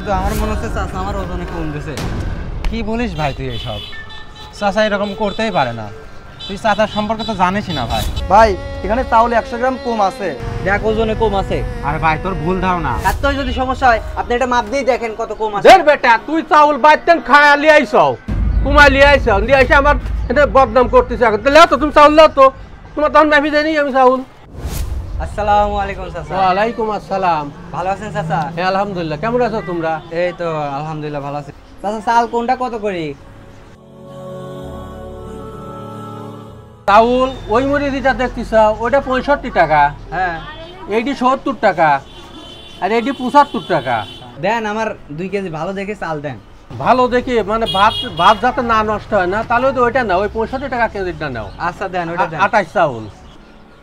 কিন্তু আমার মনে হচ্ছে চাচা আমার ওজনে কম দিছে। কি বলিস ভাই তুই এসব? চাচা এরকম করতেই পারে না। তুই চাচার সম্পর্কে তো জানিসই না ভাই। ভাই এখানে চাউল 100 গ্রাম কম আছে, দেখ ওজনে কম আছে। আরে ভাই তোর ভুল ধারণা। এত যদি সমস্যা হয় আপনি এটা মাপ দিয়ে দেখেন কত কম আছে। দেখ বেটা, তুই চাউল বাইতেন খায়া লিয়ে আইছাও, কুমাই লিয়ে আইছাও, লিয়ে আইসা আমার এটা বদনাম করতেছে। এখন লেও তো তুমি চাউল লেও তো, তোমার তখন মাফি দেয়নি আমি চাউল। আসসালামু আলাইকুম চাচা। ওয়ালাইকুম আসসালাম। ভালো আছেন চাচা? হ্যাঁ আলহামদুলিল্লাহ। কেমন আছো তোমরা? এই তো আলহামদুলিল্লাহ ভালো আছি। চাচা চাল কোনটা কত করে? চাউল ওই মুড়ি যেটা দেখতেছ ওইটা 65 টাকা, হ্যাঁ এইটি 70 টাকা, আর এইটি 75 টাকা। দেন আমার 2 কেজি ভালো দেখে চাল দেন। ভালো দেখে মানে ভাত ভাত যাতে না নষ্ট হয় না, তাহলে তো ওইটা নাও, ওই 65 টাকা কেজিটা নাও। আচ্ছা দেন ওইটা দেন। 28 চাউল।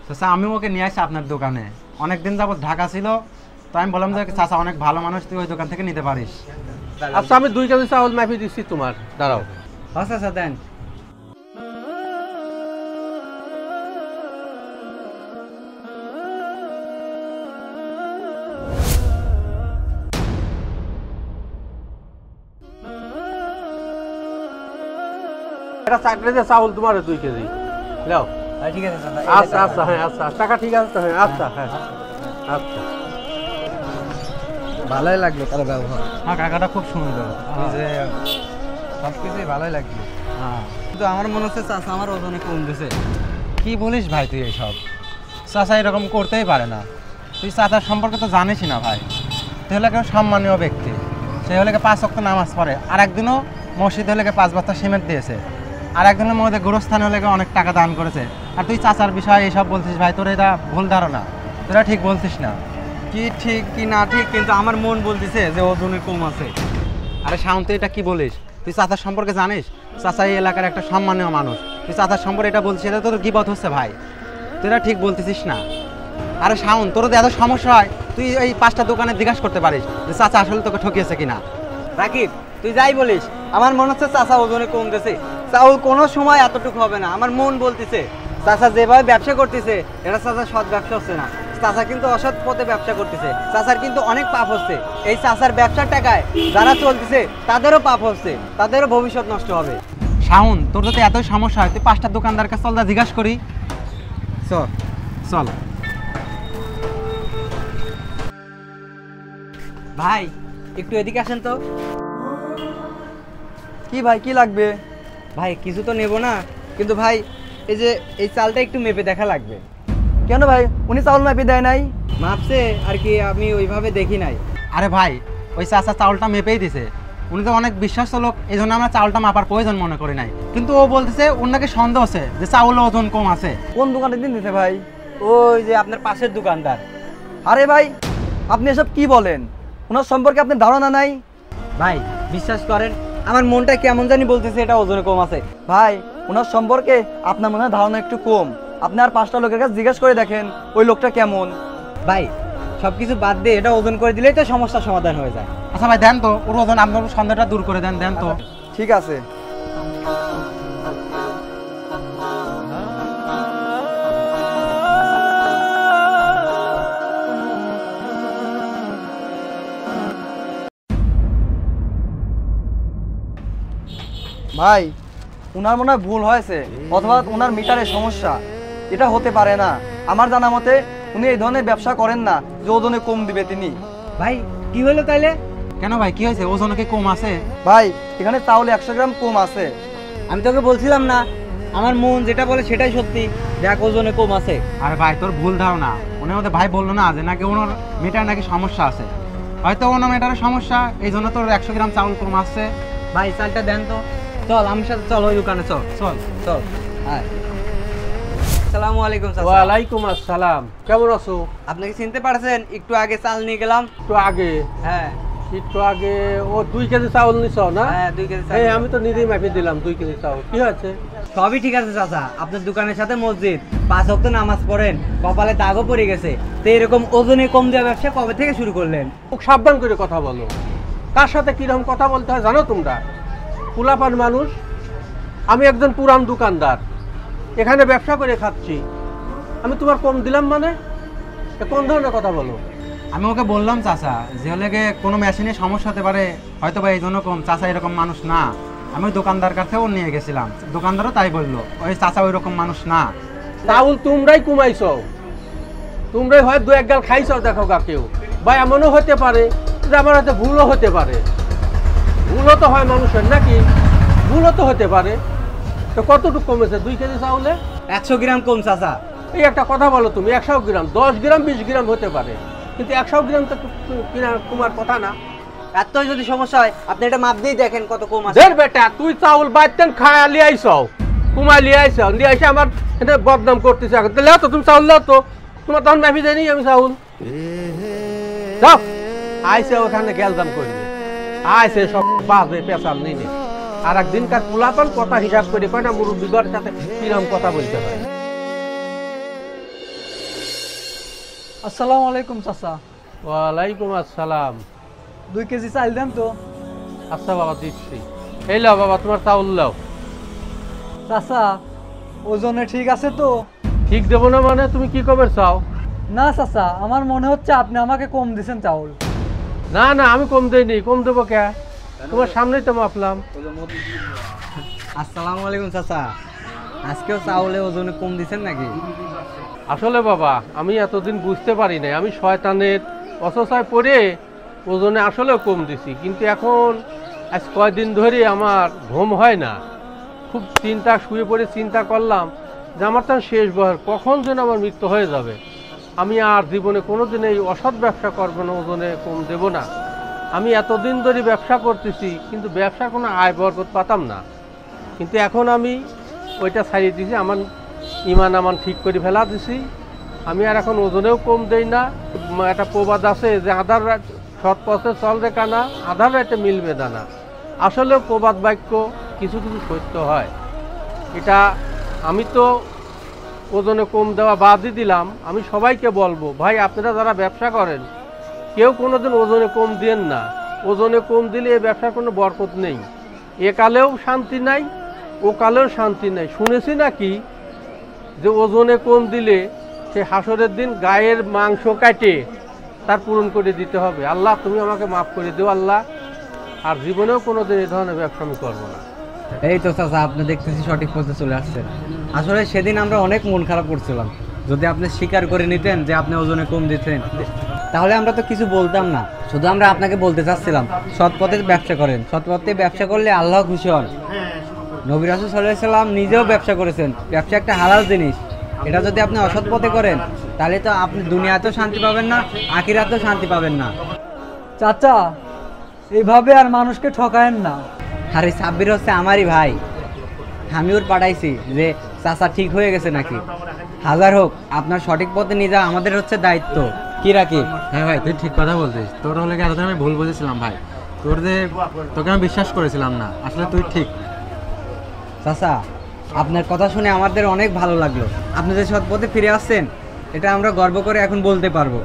চাচা আমি ওকে নিয়ে আসি আপনার দোকানে, অনেকদিন যাবত ঢাকা ছিল, তো আমি বললাম যে চাচা অনেক ভালো মানুষ, তুই ওই দোকান থেকে নিতে পারিস। আচ্ছা আমি 2 কেজি চাউল মাফি দিচ্ছি তোমার, দাঁড়াও। আচ্ছা আচ্ছা দেন। এটা চাকরিতে চাউল তোমার 2 কেজি নাও। ঠিক আছে চাচা। আচ্ছা আচ্ছা হ্যাঁ আচ্ছা টাকা ঠিক আছে হ্যাঁ আচ্ছা হ্যাঁ আচ্ছা। ভালোই লাগলো তার ব্যবহার। হ্যাঁ কাকাটা খুব সুন্দর, এই যে সবকিছুই ভালোই লাগলো। হ্যাঁ। কিন্তু আমার মনে হচ্ছে চাচা আমার ওজনে কম দিছে। কি বলিস ভাই তুই এসব? চাচা এরকম করতেই পারে না। তুই চাচার সম্পর্কে তো জানিসই না ভাই। তুই হলে কেউ সম্মানীয় ব্যক্তি, সে হলে 5 ওয়াক্ত নামাজ পড়ে, আর একদিনও মসজিদ হলে 5 বস্তা সিমেন্ট দিয়েছে, আর একদিনের মধ্যে গোরস্থানে হলে অনেক টাকা দান করেছে। আর তুই চাচার বিষয়ে এইসব বলছিস ভাই, তোর এটা ভুল ধারণা, তোরা ঠিক বলছিস না। কি ঠিক কি না ঠিক, কিন্তু আমার মন বলতেছে যে ওজনে কম আছে। আরে শাওন তুই এটা কি বলিস? তুই চাচার সম্পর্কে জানিস? চাচা এই এলাকার একটা সম্মানীয় মানুষ, তুই চাচার সম্পর্কে এটা বলছিস, এটা তোর গীবত হচ্ছে ভাই, তুই এটা ঠিক বলতেছিস না। আরে শাওন তোর তো এত সমস্যা হয়, তুই এই 5টা দোকানে জিজ্ঞাসা করতে পারিস যে চাচা আসলে তোকে ঠকিয়েছে কিনা। রাকিব তুই যাই বলিস, আমার মনে হচ্ছে চাচা ওজনে কম দিছে। চাউল কোনো সময় এতটুকু হবে না, আমার মন বলতেছে। চাচা যেভাবে ব্যবসা করতেছে এটা চাচা সৎ ব্যবসা হচ্ছে না, চাচা কিন্তু অসৎ পথে ব্যবসা করতেছে। চাচার কিন্তু অনেক পাপ হচ্ছে, এই চাচার ব্যবসার টাকায় যারা চলতেছে তাদেরও পাপ হচ্ছে, তাদেরও ভবিষ্যৎ নষ্ট হবে। শাওন তোর যদি এত সমস্যা হয়, তুই 5টা দোকানদার কাছে চল, জিজ্ঞাসা করি। চল চল ভাই একটু এদিকে আসেন তো। কি ভাই কি লাগবে? ভাই কিছু তো নেব না, কিন্তু ভাই এই যে এই চালটা একটু মেপে দেখা লাগবে। কেন ভাই, উনি চাউল মেপে দেয় নাই? মাপছে আর কি, আমি ওইভাবে দেখি নাই। আরে ভাই ওই চাচা চাউলটা মেপেই দিছে, উনি তো অনেক বিশ্বাস্ত লোক, এই জন্য আমরা চাউলটা মাপার প্রয়োজন মনে করি নাই। কিন্তু ও বলতেছে ওর নাকি সন্দেহ আছে যে চাউলের ওজন কম আছে। কোন দোকানে দিন দিতে ভাই? ওই যে আপনার পাশের দোকানদার। আরে ভাই আপনি এসব কি বলেন? ওনার সম্পর্কে আপনার ধারণা নাই? ভাই বিশ্বাস করেন, আমার মনটা কেমন জানি বলতেছে এটা ওজনে কম আছে। ভাই ওনার সম্পর্কে আপনার মনে হয় ধারণা একটু কম, আপনি আর 5টা লোকের কাছে জিজ্ঞেস করে দেখেন ওই লোকটা কেমন। ভাই সবকিছু বাদ দিয়ে এটা ওজন করে দিলেই তো সমস্যার সমাধান হয়ে যায়। আচ্ছা ভাই দেন তো ওর ওজন, আপনার সন্দেহটা দূর করে দেন, দেন তো। ঠিক আছে। ভাই ওনার মনে হয় ভুল হয়েছে, অথবা ওনার মিটারের সমস্যা, এটা হতে পারে না। আমার জানা মতে উনি এই ধরনের ব্যবসা করেন না যে ওজনে কম দিবে তিনি। ভাই কি হলো তাইলে? কেন ভাই কি হয়েছে, ওজন কি কম আছে? ভাই এখানে চাউল 100 গ্রাম কম আছে। আমি তোকে বলছিলাম না, আমার মন যেটা বলে সেটাই সত্যি, দেখ ওজনে কম আছে। আরে ভাই তোর ভুল ধারণা, উনি আমাদের ভাই বললো না যে নাকি ওনার মিটার নাকি সমস্যা আছে, হয়তো ওনার মিটারের সমস্যা, এই জন্য তোর 100 গ্রাম চাউল কম আসছে। ভাই চালটা দেন তো। চল আমার সাথে, চল ওই দোকানে চল। চল চল হ্যাঁ। আসসালামু আলাইকুম চাচা। ওয়ালাইকুম আসসালাম। কেমন আছো? আপনি কি চিনতে পারছেন? একটু আগে চাল নিয়ে গেলাম। একটু আগে? হ্যাঁ একটু আগে ও 2 কেজি চাউল নিছ না? হ্যাঁ 2 কেজি চাল। এই আমি তো নিজেই মাপি দিলাম 2 কেজি চাউল। কি হয়েছে? সবই ঠিক আছে চাচা, আপনার দোকানের সাথে মসজিদ, 5 ওয়াক্ত নামাজ পড়েন, কপালে দাগও পড়ে গেছে, তো এরকম ওজনে কম দেওয়া ব্যবসা কবে থেকে শুরু করলেন? খুব সাবধান করে কথা বলো, কার সাথে কিরকম কথা বলতে হয় জানো তোমরা? পুলাপান মানুষ, আমি একজন পুরান দোকানদার, এখানে ব্যবসা করে খাচ্ছি, আমি তোমার কম দিলাম মানে? কোন ধরনের কথা বলো? আমি ওকে বললাম চাচা যে হলে গিয়ে কোনো মেশিনে সমস্যা হতে পারে, হয়তো বা এই জন্য কম, চাচা এরকম মানুষ না। আমি ওই দোকানদার কাছেও নিয়ে গেছিলাম, দোকানদারও তাই বললো, ওই চাচা ওই রকম মানুষ না। চাউল তোমরাই কুমাইছ, তোমরাই হয় দু এক গাল খাইছ, দেখো গা কেউ বা এমনও হতে পারে যে আমার হাতে ভুলও হতে পারে, ভুলও তো হয় মানুষের নাকি, ভুলও তো হতে পারে। তো কতটুকু কমেছে 2 কেজি চাউলে? 100 গ্রাম কম চাচা। এই একটা কথা বলো তুমি, 100 গ্রাম 10 গ্রাম 20 গ্রাম হতে পারে, কিন্তু 100 গ্রাম তো কিনা তোমার কথা না। এতই যদি সমস্যা হয় আপনি এটা মাপ দিয়ে দেখেন কত কম আছে। দের বেটা তুই চাউল বাইতেন খায়া লিয়ে আইছ, কুমাই লিয়ে আইছ, লিয়ে আইসে আমার এটা বদনাম করতেছে। এখন তো লেও তো তুমি চাউল লেও তো, তোমার তখন মাফি দেয়নি আমি চাউল। যাও আইসে ওখানে গেলদাম করবে, আইসে সব বাজে পেশাল নিয়ে আর একদিনকার পুলাপন কথা হিসাব করে কয় না মুরব্বীদের সাথে কিরম কথা বলতে হয়। আসসালামু আলাইকুম চাচা। ওয়ালাইকুম আসসালাম। 2 কেজি চাল দেন তো। আচ্ছা বাবা দিচ্ছি, এই লাও বাবা তোমার চাউল লাও। চাচা ওজনে ঠিক আছে তো? ঠিক দেবো না মানে তুমি কি কবে চাও? না চাচা, আমার মনে হচ্ছে আপনি আমাকে কম দিয়েছেন চাউল। না না আমি কম দেইনি, কম দেবো কে, তোমার সামনেই তো মাপলাম। আসসালামু আলাইকুম চাচা, আজকেও চাউলে ওজনে কম দিছেন নাকি? আসলে বাবা আমি এতদিন বুঝতে পারি নাই, আমি শয়তানের অসহায় পড়ে ওজনে আসলেও কম দিছি, কিন্তু এখন আজ কয়দিন ধরে আমার ঘুম হয় না, খুব চিন্তা, শুয়ে পড়ে চিন্তা করলাম যে আমার তো শেষ বয়স, কখন যেন আমার মৃত্যু হয়ে যাবে। আমি আর জীবনে কোনোদিন এই অসৎ ব্যবসা করবো না, ওজনে কম দেব না। আমি এতদিন ধরে ব্যবসা করতেছি কিন্তু ব্যবসার কোনো আয় বরকত পাতাম না, কিন্তু এখন আমি ওইটা ছাড়িয়ে দিছি, আমার ইমান আমান ঠিক করে ফেলা দিছি। আমি আর এখন ওজনেও কম দেই না। একটা প্রবাদ আছে যে আধার রাত সৎ পথে চল রে কানা, আধার রাতে মিলবে দানা। আসলেও প্রবাদ বাক্য কিছু কিছু সত্য হয়। এটা আমি তো ওজনে কম দেওয়া বাদই দিলাম, আমি সবাইকে বলবো ভাই আপনারা যারা ব্যবসা করেন কেউ কোনোদিন ওজনে কম দিয়েন না। ওজনে কম দিলে এই ব্যবসার কোনো বরকত নেই, এ কালেও শান্তি নাই, ও কালেও শান্তি নেই। শুনেছি নাকি যে ওজনে কম দিলে সে হাসরের দিন গায়ের মাংস কাটে তার পূরণ করে দিতে হবে। আল্লাহ তুমি আমাকে মাফ করে দিও আল্লাহ, আর জীবনেও কোনোদিন এই ধরনের ব্যবসা আমি করবো না। এই তো চাচা আপনি দেখতেছি সঠিক পথে চলে আসছেন। আসলে সেদিন আমরা অনেক মন খারাপ করছিলাম, যদি আপনি স্বীকার করে নিতেন যে আপনি ওজনে কম দিতেন তাহলে আমরা তো কিছু বলতাম না। শুধু আমরা আপনাকে বলতে চাচ্ছিলাম সৎ পথে ব্যবসা করেন, সৎ পথে ব্যবসা করলে আল্লাহ খুশি হন। নবী রাসূল সাল্লাল্লাহু আলাইহি সাল্লাম নিজেও ব্যবসা করেছেন, ব্যবসা একটা হালাল জিনিস। এটা যদি আপনি অসৎ পথে করেন তাহলে তো আপনি দুনিয়াতেও শান্তি পাবেন না, আখিরাতেও শান্তি পাবেন না। চাচা এইভাবে আর মানুষকে ঠকায়েন না। আরে সাব্বির হচ্ছে আমারই ভাই, আমি ওর পাঠাইছি যে চাচা ঠিক হয়ে গেছে নাকি। হাজার হোক আপনার সঠিক পথে নিয়ে যাওয়া আমাদের হচ্ছে দায়িত্ব, কি রাখি? হ্যাঁ ভাই তুই ঠিক কথা বলছিস, তোর হলে কি এতদিন আমি ভুল বুঝেছিলাম ভাই, তোর যে তোকে আমি বিশ্বাস করেছিলাম না, আসলে তুই ঠিক। চাচা আপনার কথা শুনে আমাদের অনেক ভালো লাগলো, আপনি যে সৎ পথে ফিরে আসছেন এটা আমরা গর্ব করে এখন বলতে পারবো।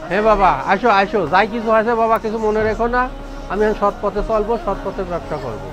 হ্যাঁ বাবা আসো আসো, যাই কিছু আছে বাবা কিছু মনে রেখো না, আমি এখন সৎ পথে চলবো, সৎ পথে ব্যবসা করবো।